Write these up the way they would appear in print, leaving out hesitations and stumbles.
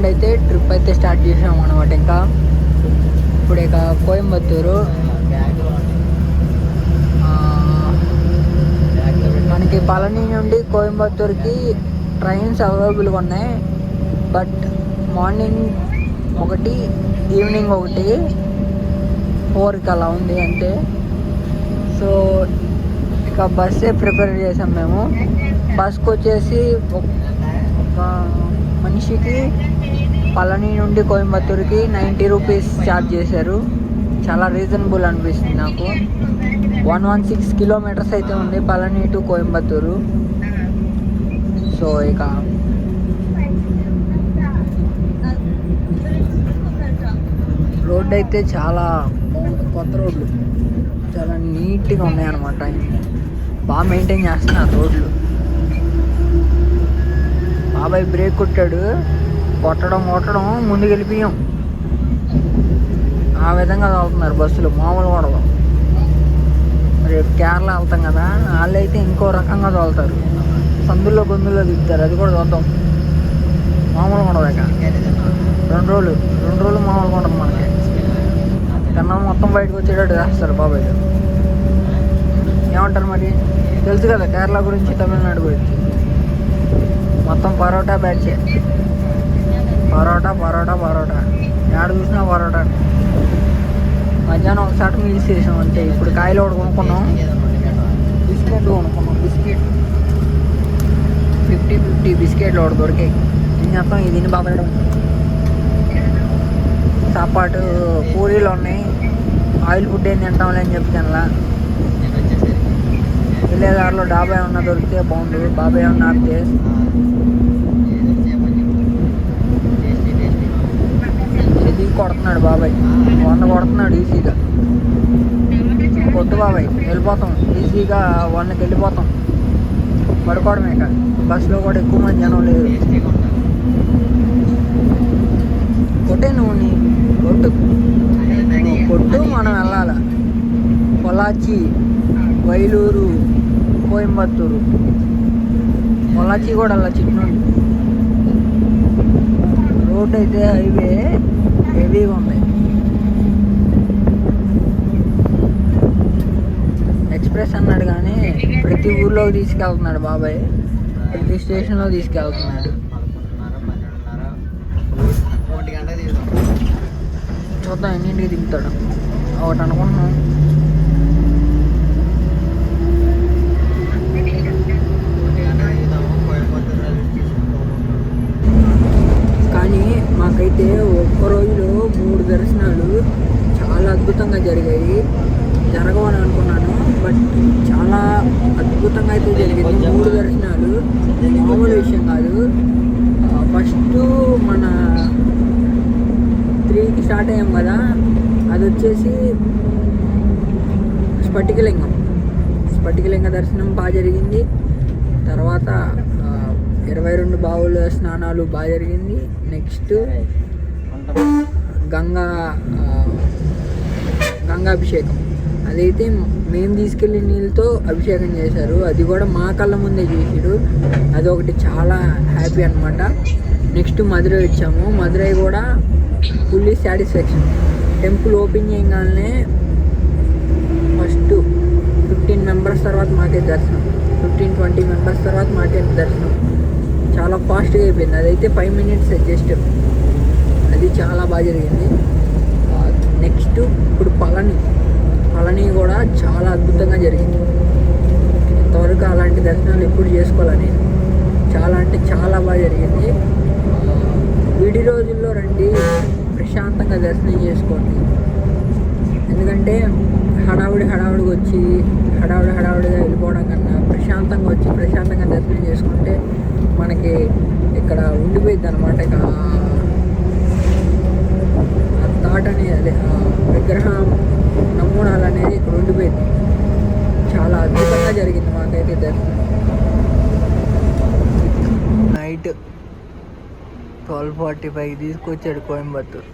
నుండి అయితే ట్రిప్ అయితే స్టార్ట్ చేసాం అనమాట. ఇంకా ఇప్పుడు ఇక కోయంబత్తూరు మనకి పళని నుండి కోయంబత్తూరుకి ట్రైన్స్ అవైలబుల్గా ఉన్నాయి. బట్ మార్నింగ్ ఒకటి, ఈవినింగ్ ఒకటి, 4కి అలా ఉంది అంతే. సో ఇక బస్సే ప్రిపేర్ చేసాం మేము. బస్కి వచ్చేసి ఒక మనిషికి పళని నుండి కోయంబత్తూరుకి 90 రూపీస్ ఛార్జ్ చేశారు. చాలా రీజనబుల్ అనిపిస్తుంది నాకు. 116 కిలోమీటర్స్ అయితే ఉంది పళని టు కోయంబత్తూరు. సో ఇక రోడ్డు అయితే చాలా బాగుంది. కొత్త రోడ్లు చాలా నీట్గా ఉన్నాయన్నమాట. బాగా మెయింటైన్ చేస్తున్నారు రోడ్లు. బాబాయ్ బ్రేక్ కొట్టాడు, కొట్టడం ముందుకు వెళ్ళిపోయాం. ఆ విధంగా తోలుతున్నారు బస్సులు, మామూలు కూడా. రేపు కేరళ వెళ్తాం కదా, వాళ్ళు అయితే ఇంకో రకంగా తోలుతారు. సందుల్లో గొంతుల్లో దిగుతారు. అది కూడా చూద్దాం. మామూలుగా ఉండదు. ఇక 2 రోజులు మామూలుగా ఉండదు మనకి. కన్నా మొత్తం బయటకు వచ్చేటట్టు చేస్తారు బాబాయ్. ఏమంటారు మరి? తెలుసు కదా కేరళ గురించి, తమిళనాడు గురించి. మొత్తం పరోటా బ్యాచే. పరోటా ఎక్కడ చూసినా పరోటా. మధ్యాహ్నం ఒకసారి మీల్స్ చేసాం అంతే. ఇప్పుడు కాయలు ఒకటి కొనుక్కున్నాం, బిస్కెట్లు కొనుక్కున్నాం. బిస్కెట్ 50 బిస్కెట్లు ఒకటి దొరికాయి. ఏం చేస్తాం, ఇది తిని బాబాయ్. సాపాటు పూరీలు ఉన్నాయి. ఆయిల్ ఫుడ్ ఏం తింటాంలే అని చెప్పి తినలా. వెళ్ళేదారిలో డాబా ఏమన్నా దొరికితే బాగుండు. బాబాయ్ ఏమన్నా ఆపితే. ఇది కొడుతున్నాడు బాబాయ్, 100 కొడుతున్నాడు ఈజీగా. కొట్టు బాబాయ్, వెళ్ళిపోతాం ఈజీగా. 1కి వెళ్ళిపోతాం. పడుకోవడమే కాదు, బస్సులో కూడా ఎక్కువ మంది జనం లేదు. కొట్టే నువ్వు కొట్టు, మనం వెళ్ళాలి. పొలాచి, వైలూరు, కోయంబత్తూరు. పొలాచి కూడా అలా చిట్నుండి. రోడ్ అయితే హైవే హెవీగా ఉంది. ఎక్స్ప్రెస్ అన్నాడు కానీ ప్రతి ఊర్లోకి తీసుకెళ్తున్నాడు బాబాయ్. ప్రతి స్టేషన్లో తీసుకెళ్తున్నాడు. చూద్దాం ఎన్నింటికి దిగుతాడు. ఒకటి అనుకుంటున్నాం. కానీ మాకైతే ఒక్క రోజులో 3 దర్శనాలు చాలా అద్భుతంగా జరిగాయి. జరగవని అనుకున్నాను, బట్ చాలా అద్భుతంగా అయితే జరిగింది. 3 దర్శనాలు మామూలు విషయం కాదు. ఫస్ట్ మన 3కి స్టార్ట్ అయ్యాం కదా, అది వచ్చేసి స్ఫటికలింగ దర్శనం బాగా జరిగింది. తర్వాత 22 బావుల స్నానాలు బాగా జరిగింది. నెక్స్ట్ గంగాభిషేకం. అదైతే మేము తీసుకెళ్ళి నీళ్ళతో అభిషేకం చేశారు. అది కూడా మా కళ్ళ ముందే చేసారు. అదొకటి చాలా హ్యాపీ అనమాట. నెక్స్ట్ మధురై వచ్చాము. మధురై కూడా ఫుల్లీ సాటిస్ఫాక్షన్. టెంపుల్ ఓపెన్ చేయగానే ఫస్ట్ 15 మెంబర్స్ తర్వాత మాకే దర్శనం. 15-20 మెంబర్స్ తర్వాత మాకే దర్శనం. చాలా ఫాస్ట్గా అయిపోయింది. అదైతే 5 మినిట్స్ జస్ట్. అది చాలా బాగా జరిగింది. నెక్స్ట్ ఇప్పుడు పళని కూడా చాలా అద్భుతంగా జరిగింది. ఇంతవరకు అలాంటి దర్శనాలు ఎప్పుడు చేసుకోవాలని, చాలా అంటే చాలా బాగా జరిగింది. విడి రోజుల్లో రండి, ప్రశాంతంగా దర్శనం చేసుకోండి. ఎందుకంటే హడావుడిగా వచ్చి హడావుడిగా వెళ్ళిపోవడం కన్నా ప్రశాంతంగా వచ్చి ప్రశాంతంగా దర్శనం చేసుకుంటే మనకి ఇక్కడ ఉండిపోయింది అనమాట. ఇక ఆ థాట్ అనేది, విగ్రహం నమూనాలు అనేది ఇక్కడ ఉండిపోయింది. చాలా అద్భుతంగా జరిగింది మాకైతే దర్శనం. నైట్ 12:45 తీసుకొచ్చాడు కోయంబత్తూరు.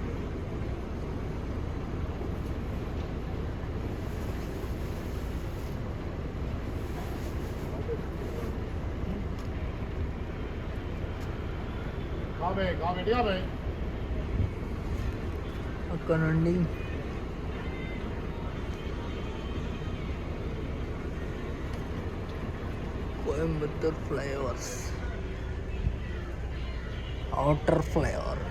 అక్కడ నుండి కోయంబత్తూర్ ఫ్లైఓవర్స్, అవుటర్ ఫ్లైఓవర్.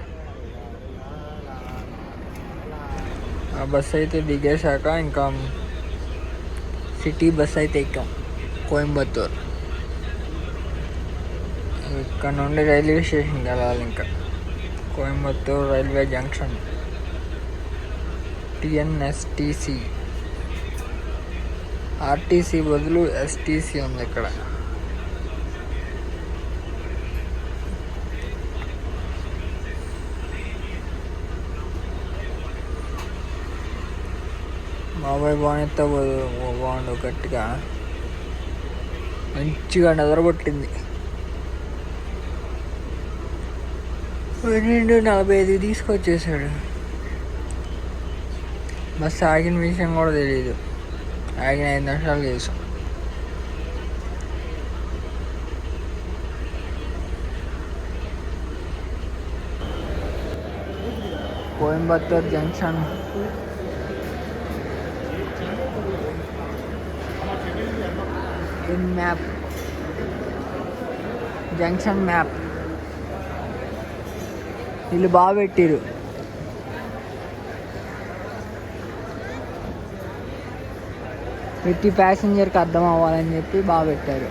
ఆ బస్ అయితే దిగేశాక ఇంకా సిటీ బస్ అయితే ఎక్కాం కోయంబత్తూర్. ఇక్కడ నుండి రైల్వే స్టేషన్కి వెళ్ళాలి. ఇంకా Coimbatore railway junction, TNSTC. RTC బదులు STC ఉంది ఇక్కడ. బాబాయ్ బాగుంటే బాగుండు, గట్టిగా మంచిగా నిద్రపట్టింది. 12:45 తీసుకొచ్చేసాడు. బస్సు ఆగిన విషయం కూడా తెలియదు. ఆగిన 5 నిమిషాలు చేసాం. Coimbatore junction. In map, junction map వీళ్ళు బాగా పెట్టిరు. ప్రతి ప్యాసింజర్కి అర్థం అవ్వాలని చెప్పి బాగా పెట్టారు.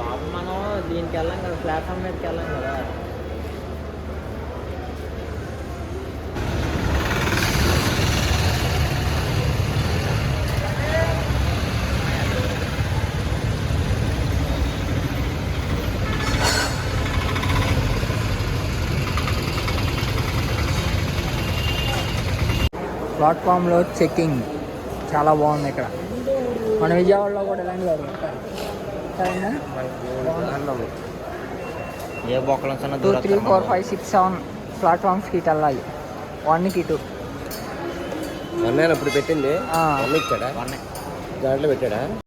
లోపల మనం దీనికి వెళ్ళాం కదా, ప్లాట్ఫామ్ మీదకి వెళ్ళాం కదా. ప్లాట్ఫామ్లో చెక్కింగ్ చాలా బాగుంది. ఇక్కడ మన విజయవాడలో కూడా ఇలాంటి సరేనా? ఏ బొక్కలు 2, 3, 4, 5, 6, 7 ప్లాట్ఫామ్స్కి ఇటు వెళ్ళాలి. 1కి 2. ఇప్పుడు పెట్టింది ఇచ్చాడా, దాంట్లో పెట్టాడా?